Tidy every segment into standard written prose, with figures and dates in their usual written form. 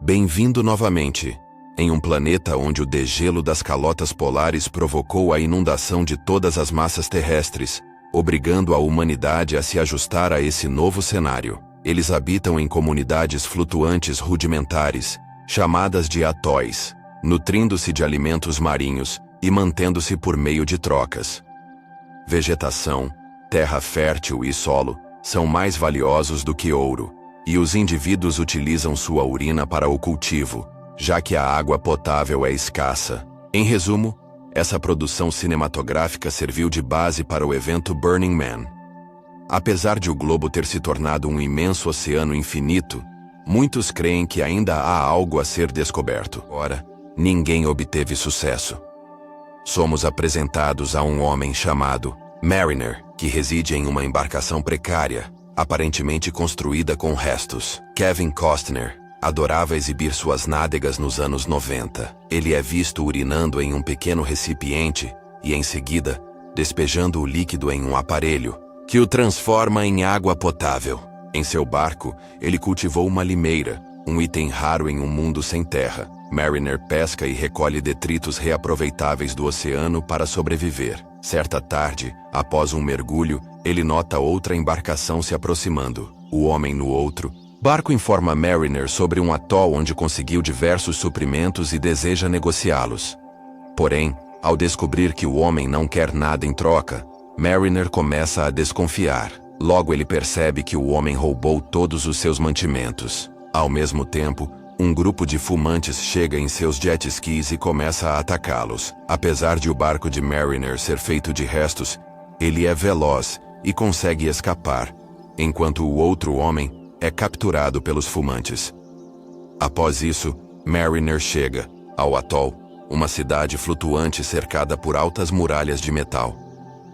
Bem-vindo novamente. Em um planeta onde o degelo das calotas polares provocou a inundação de todas as massas terrestres, obrigando a humanidade a se ajustar a esse novo cenário. Eles habitam em comunidades flutuantes rudimentares, chamadas de atóis, nutrindo-se de alimentos marinhos e mantendo-se por meio de trocas. Vegetação, terra fértil e solo são mais valiosos do que ouro, e os indivíduos utilizam sua urina para o cultivo, já que a água potável é escassa. Em resumo, essa produção cinematográfica serviu de base para o evento Burning Man. Apesar de o globo ter se tornado um imenso oceano infinito, muitos creem que ainda há algo a ser descoberto. Ora, ninguém obteve sucesso. Somos apresentados a um homem chamado Mariner, que reside em uma embarcação precária, aparentemente construída com restos. Kevin Costner adorava exibir suas nádegas nos anos 90. Ele é visto urinando em um pequeno recipiente e, em seguida, despejando o líquido em um aparelho, que o transforma em água potável. Em seu barco, ele cultivou uma limeira, um item raro em um mundo sem terra. Mariner pesca e recolhe detritos reaproveitáveis do oceano para sobreviver. Certa tarde, após um mergulho, ele nota outra embarcação se aproximando. O homem no outro barco informa Mariner sobre um atol onde conseguiu diversos suprimentos e deseja negociá-los. Porém, ao descobrir que o homem não quer nada em troca, Mariner começa a desconfiar. Logo ele percebe que o homem roubou todos os seus mantimentos. Ao mesmo tempo, um grupo de fumantes chega em seus jet skis e começa a atacá-los. Apesar de o barco de Mariner ser feito de restos, ele é veloz e consegue escapar, enquanto o outro homem é capturado pelos fumantes. Após isso, Mariner chega ao atol, uma cidade flutuante cercada por altas muralhas de metal.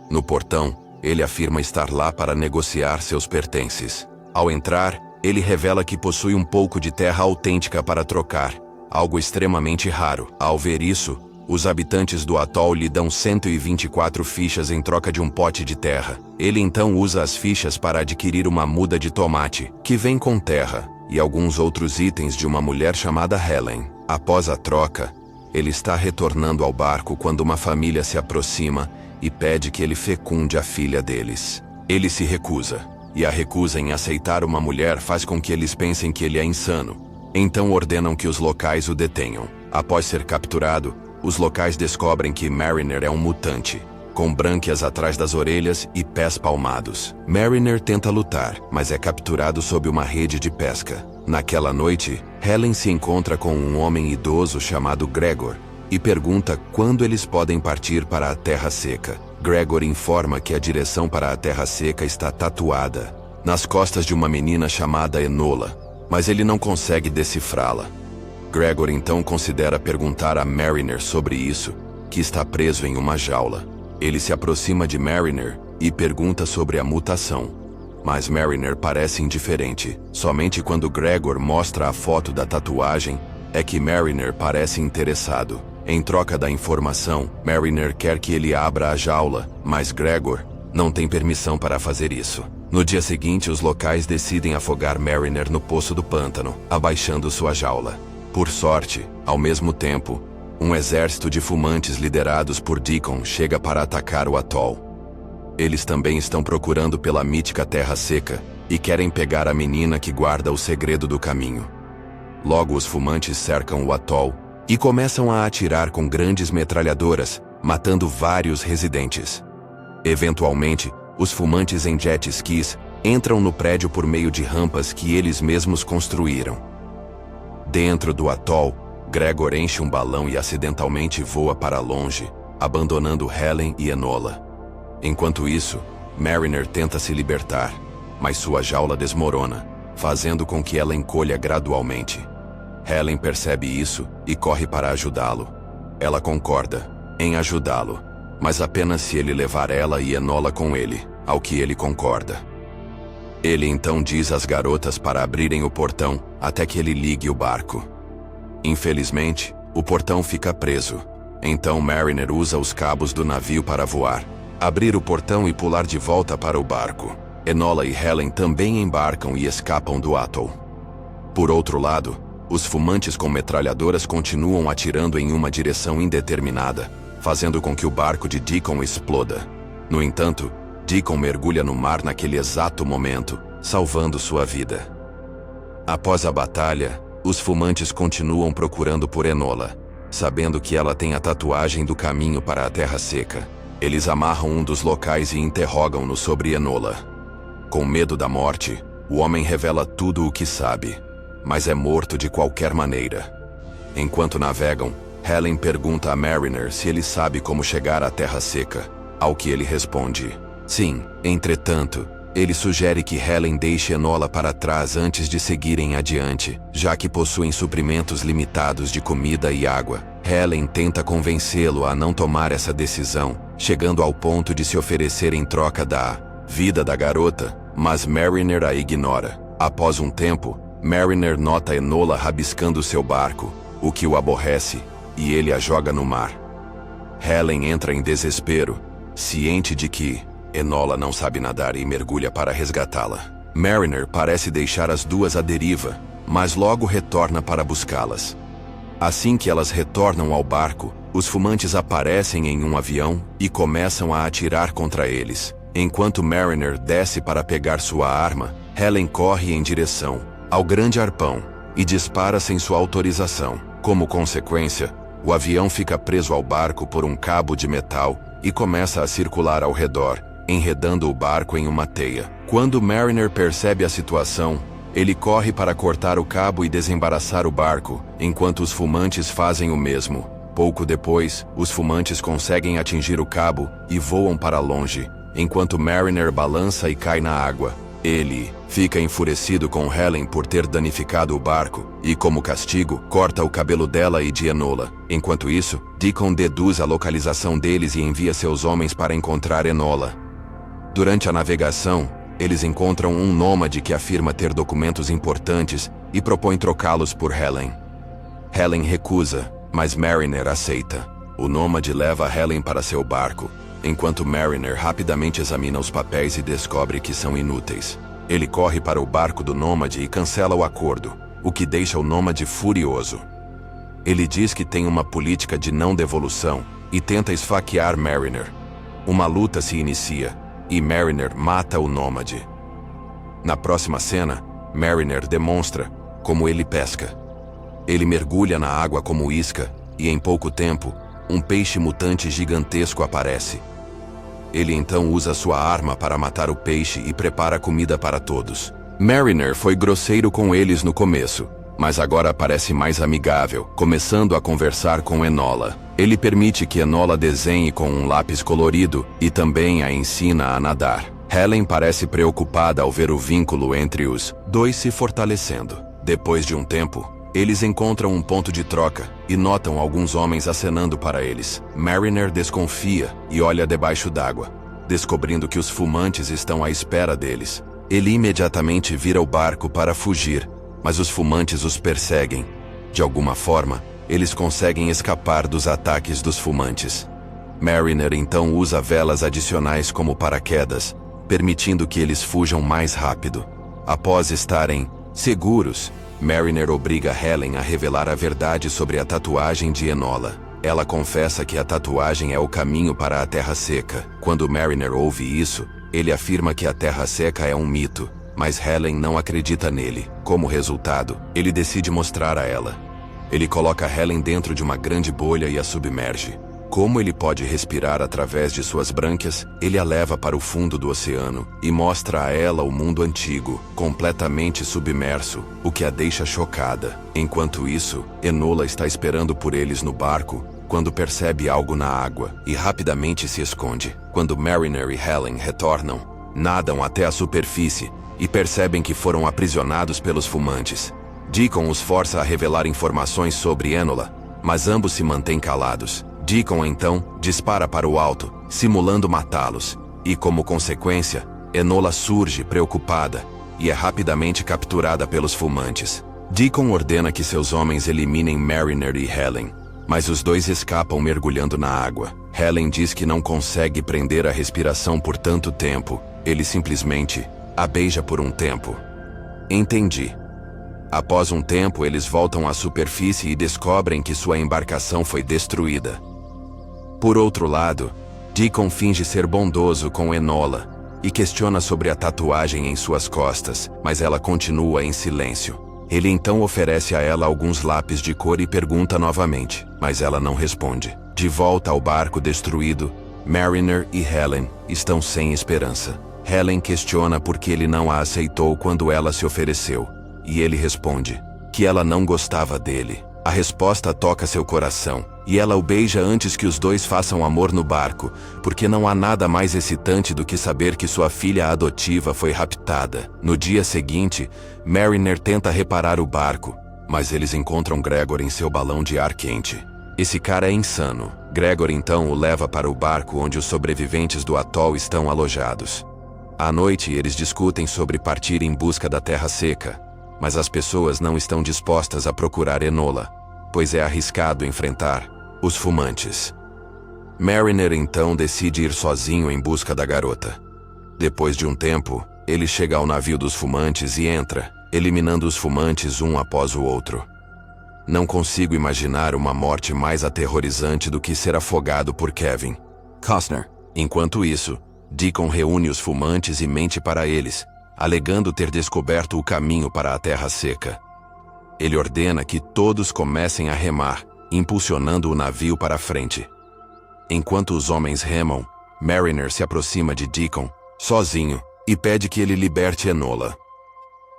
No portão, ele afirma estar lá para negociar seus pertences. Ao entrar, ele revela que possui um pouco de terra autêntica para trocar, algo extremamente raro. Ao ver isso, os habitantes do atol lhe dão 124 fichas em troca de um pote de terra. Ele então usa as fichas para adquirir uma muda de tomate, que vem com terra, e alguns outros itens de uma mulher chamada Helen. Após a troca, ele está retornando ao barco quando uma família se aproxima e pede que ele fecunde a filha deles. Ele se recusa, e a recusa em aceitar uma mulher faz com que eles pensem que ele é insano. Então ordenam que os locais o detenham. Após ser capturado, os locais descobrem que Mariner é um mutante, com brânquias atrás das orelhas e pés palmados. Mariner tenta lutar, mas é capturado sob uma rede de pesca. Naquela noite, Helen se encontra com um homem idoso chamado Gregor e pergunta quando eles podem partir para a Terra Seca. Gregor informa que a direção para a Terra Seca está tatuada nas costas de uma menina chamada Enola, mas ele não consegue decifrá-la. Gregor então considera perguntar a Mariner sobre isso, que está preso em uma jaula. Ele se aproxima de Mariner e pergunta sobre a mutação, mas Mariner parece indiferente. Somente quando Gregor mostra a foto da tatuagem é que Mariner parece interessado. Em troca da informação, Mariner quer que ele abra a jaula, mas Gregor não tem permissão para fazer isso. No dia seguinte, os locais decidem afogar Mariner no poço do pântano, abaixando sua jaula. Por sorte, ao mesmo tempo, um exército de fumantes liderados por Deacon chega para atacar o atol. Eles também estão procurando pela mítica Terra Seca e querem pegar a menina que guarda o segredo do caminho. Logo os fumantes cercam o atol e começam a atirar com grandes metralhadoras, matando vários residentes. Eventualmente, os fumantes em jet skis entram no prédio por meio de rampas que eles mesmos construíram. Dentro do atol, Gregor enche um balão e acidentalmente voa para longe, abandonando Helen e Enola. Enquanto isso, Mariner tenta se libertar, mas sua jaula desmorona, fazendo com que ela encolha gradualmente. Helen percebe isso e corre para ajudá-lo. Ela concorda em ajudá-lo, mas apenas se ele levar ela e Enola com ele, ao que ele concorda. Ele então diz às garotas para abrirem o portão até que ele ligue o barco. Infelizmente, o portão fica preso. Então Mariner usa os cabos do navio para voar, abrir o portão e pular de volta para o barco. Enola e Helen também embarcam e escapam do atol. Por outro lado, Os fumantes com metralhadoras continuam atirando em uma direção indeterminada, fazendo com que o barco de Deacon exploda. No entanto, Deacon mergulha no mar naquele exato momento, salvando sua vida. Após a batalha, os fumantes continuam procurando por Enola, sabendo que ela tem a tatuagem do caminho para a Terra Seca. Eles amarram um dos locais e interrogam-no sobre Enola. Com medo da morte, o homem revela tudo o que sabe, mas é morto de qualquer maneira. Enquanto navegam, Helen pergunta a Mariner se ele sabe como chegar à Terra Seca, ao que ele responde: sim. Entretanto, ele sugere que Helen deixe Enola para trás antes de seguirem adiante, já que possuem suprimentos limitados de comida e água. Helen tenta convencê-lo a não tomar essa decisão, chegando ao ponto de se oferecer em troca da vida da garota, mas Mariner a ignora. Após um tempo, Mariner nota Enola rabiscando seu barco, o que o aborrece, e ele a joga no mar. Helen entra em desespero, ciente de que Enola não sabe nadar e mergulha para resgatá-la. Mariner parece deixar as duas à deriva, mas logo retorna para buscá-las. Assim que elas retornam ao barco, os fumantes aparecem em um avião e começam a atirar contra eles. Enquanto Mariner desce para pegar sua arma, Helen corre em direção ao grande arpão e dispara sem sua autorização. Como consequência, o avião fica preso ao barco por um cabo de metal e começa a circular ao redor, enredando o barco em uma teia. Quando Mariner percebe a situação, ele corre para cortar o cabo e desembaraçar o barco, enquanto os fumantes fazem o mesmo. Pouco depois, os fumantes conseguem atingir o cabo e voam para longe, enquanto Mariner balança e cai na água. Ele fica enfurecido com Helen por ter danificado o barco e, como castigo, corta o cabelo dela e de Enola. Enquanto isso, Deacon deduz a localização deles e envia seus homens para encontrar Enola. Durante a navegação, eles encontram um nômade que afirma ter documentos importantes e propõe trocá-los por Helen. Helen recusa, mas Mariner aceita. O nômade leva Helen para seu barco, enquanto Mariner rapidamente examina os papéis e descobre que são inúteis. Ele corre para o barco do nômade e cancela o acordo, o que deixa o nômade furioso. Ele diz que tem uma política de não devolução e tenta esfaquear Mariner. Uma luta se inicia e Mariner mata o nômade. Na próxima cena, Mariner demonstra como ele pesca. Ele mergulha na água como isca e, em pouco tempo, um peixe mutante gigantesco aparece. Ele então usa sua arma para matar o peixe e prepara comida para todos. Mariner foi grosseiro com eles no começo, mas agora parece mais amigável, começando a conversar com Enola. Ele permite que Enola desenhe com um lápis colorido e também a ensina a nadar. Helen parece preocupada ao ver o vínculo entre os dois se fortalecendo. Depois de um tempo, eles encontram um ponto de troca e notam alguns homens acenando para eles. Mariner desconfia e olha debaixo d'água, descobrindo que os fumantes estão à espera deles. Ele imediatamente vira o barco para fugir, mas os fumantes os perseguem. De alguma forma, eles conseguem escapar dos ataques dos fumantes. Mariner então usa velas adicionais como paraquedas, permitindo que eles fujam mais rápido. Após estarem seguros, Mariner obriga Helen a revelar a verdade sobre a tatuagem de Enola. Ela confessa que a tatuagem é o caminho para a Terra Seca. Quando Mariner ouve isso, ele afirma que a Terra Seca é um mito, mas Helen não acredita nele. Como resultado, ele decide mostrar a ela. Ele coloca Helen dentro de uma grande bolha e a submerge. Como ele pode respirar através de suas brânquias, ele a leva para o fundo do oceano e mostra a ela o mundo antigo, completamente submerso, o que a deixa chocada. Enquanto isso, Enola está esperando por eles no barco, quando percebe algo na água e rapidamente se esconde. Quando Mariner e Helen retornam, nadam até a superfície e percebem que foram aprisionados pelos fumantes. Deacon os força a revelar informações sobre Enola, mas ambos se mantêm calados. Deacon então dispara para o alto, simulando matá-los, e como consequência, Enola surge preocupada e é rapidamente capturada pelos fumantes. Deacon ordena que seus homens eliminem Mariner e Helen, mas os dois escapam mergulhando na água. Helen diz que não consegue prender a respiração por tanto tempo. Ele simplesmente a beija por um tempo. Entendi. Após um tempo, eles voltam à superfície e descobrem que sua embarcação foi destruída. Por outro lado, Deacon finge ser bondoso com Enola e questiona sobre a tatuagem em suas costas, mas ela continua em silêncio. Ele então oferece a ela alguns lápis de cor e pergunta novamente, mas ela não responde. De volta ao barco destruído, Mariner e Helen estão sem esperança. Helen questiona por que ele não a aceitou quando ela se ofereceu, e ele responde que ela não gostava dele. A resposta toca seu coração, e ela o beija antes que os dois façam amor no barco, porque não há nada mais excitante do que saber que sua filha adotiva foi raptada. No dia seguinte, Mariner tenta reparar o barco, mas eles encontram Gregor em seu balão de ar quente. Esse cara é insano. Gregor então o leva para o barco onde os sobreviventes do atol estão alojados. À noite, eles discutem sobre partir em busca da terra seca, mas as pessoas não estão dispostas a procurar Enola, pois é arriscado enfrentar os fumantes. Mariner então decide ir sozinho em busca da garota. Depois de um tempo, ele chega ao navio dos fumantes e entra, eliminando os fumantes um após o outro. Não consigo imaginar uma morte mais aterrorizante do que ser afogado por Kevin Costner. Enquanto isso, Deacon reúne os fumantes e mente para eles, alegando ter descoberto o caminho para a terra seca. Ele ordena que todos comecem a remar, impulsionando o navio para a frente. Enquanto os homens remam, Mariner se aproxima de Deacon, sozinho, e pede que ele liberte Enola.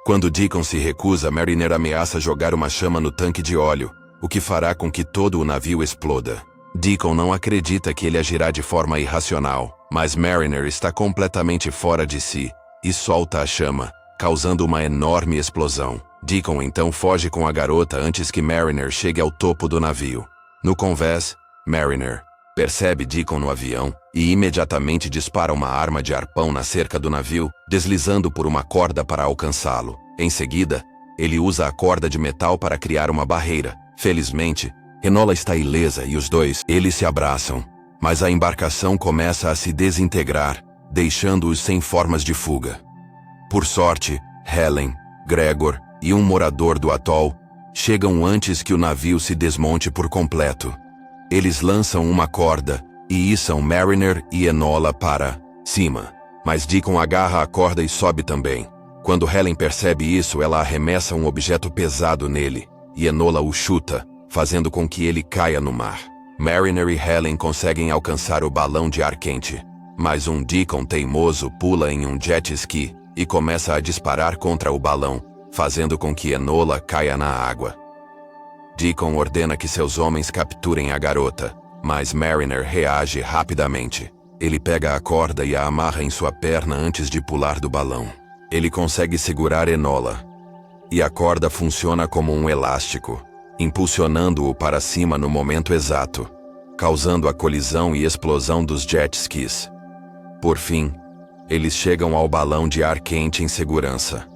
Quando Deacon se recusa, Mariner ameaça jogar uma chama no tanque de óleo, o que fará com que todo o navio exploda. Deacon não acredita que ele agirá de forma irracional, mas Mariner está completamente fora de si e solta a chama, causando uma enorme explosão. Deacon então foge com a garota antes que Mariner chegue ao topo do navio. No convés, Mariner percebe Deacon no avião e imediatamente dispara uma arma de arpão na cerca do navio, deslizando por uma corda para alcançá-lo. Em seguida, ele usa a corda de metal para criar uma barreira. Felizmente, Enola está ilesa e os dois, eles se abraçam, mas a embarcação começa a se desintegrar, deixando-os sem formas de fuga. Por sorte, Helen, Gregor e um morador do atol chegam antes que o navio se desmonte por completo. Eles lançam uma corda e içam Mariner e Enola para cima, mas Deacon agarra a corda e sobe também. Quando Helen percebe isso, ela arremessa um objeto pesado nele, e Enola o chuta, fazendo com que ele caia no mar. Mariner e Helen conseguem alcançar o balão de ar quente, mas um Deacon teimoso pula em um jet ski e começa a disparar contra o balão, fazendo com que Enola caia na água. Deacon ordena que seus homens capturem a garota, mas Mariner reage rapidamente. Ele pega a corda e a amarra em sua perna antes de pular do balão. Ele consegue segurar Enola, e a corda funciona como um elástico, impulsionando-o para cima no momento exato, causando a colisão e explosão dos jet skis. Por fim, eles chegam ao balão de ar quente em segurança.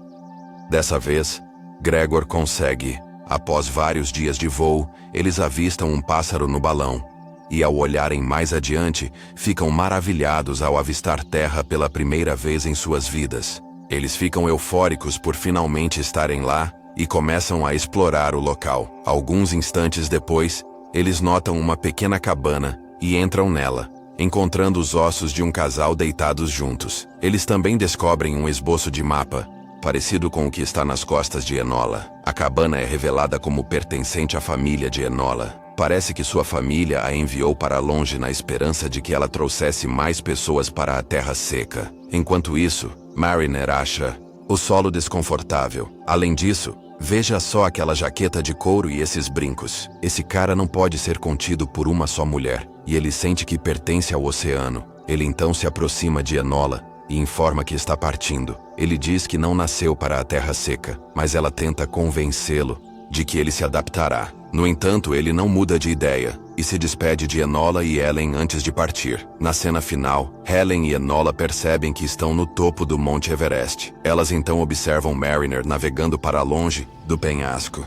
Dessa vez, Gregor consegue. Após vários dias de voo, eles avistam um pássaro no balão, e ao olharem mais adiante, ficam maravilhados ao avistar terra pela primeira vez em suas vidas. Eles ficam eufóricos por finalmente estarem lá e começam a explorar o local. Alguns instantes depois, eles notam uma pequena cabana e entram nela, encontrando os ossos de um casal deitados juntos. Eles também descobrem um esboço de mapa, parecido com o que está nas costas de Enola. A cabana é revelada como pertencente à família de Enola. Parece que sua família a enviou para longe na esperança de que ela trouxesse mais pessoas para a terra seca. Enquanto isso, Mariner acha o solo desconfortável. Além disso, veja só aquela jaqueta de couro e esses brincos. Esse cara não pode ser contido por uma só mulher, e ele sente que pertence ao oceano. Ele então se aproxima de Enola e informa que está partindo. Ele diz que não nasceu para a terra seca, mas ela tenta convencê-lo de que ele se adaptará. No entanto, ele não muda de ideia e se despede de Enola e Helen antes de partir. Na cena final, Helen e Enola percebem que estão no topo do Monte Everest. Elas então observam Mariner navegando para longe do penhasco.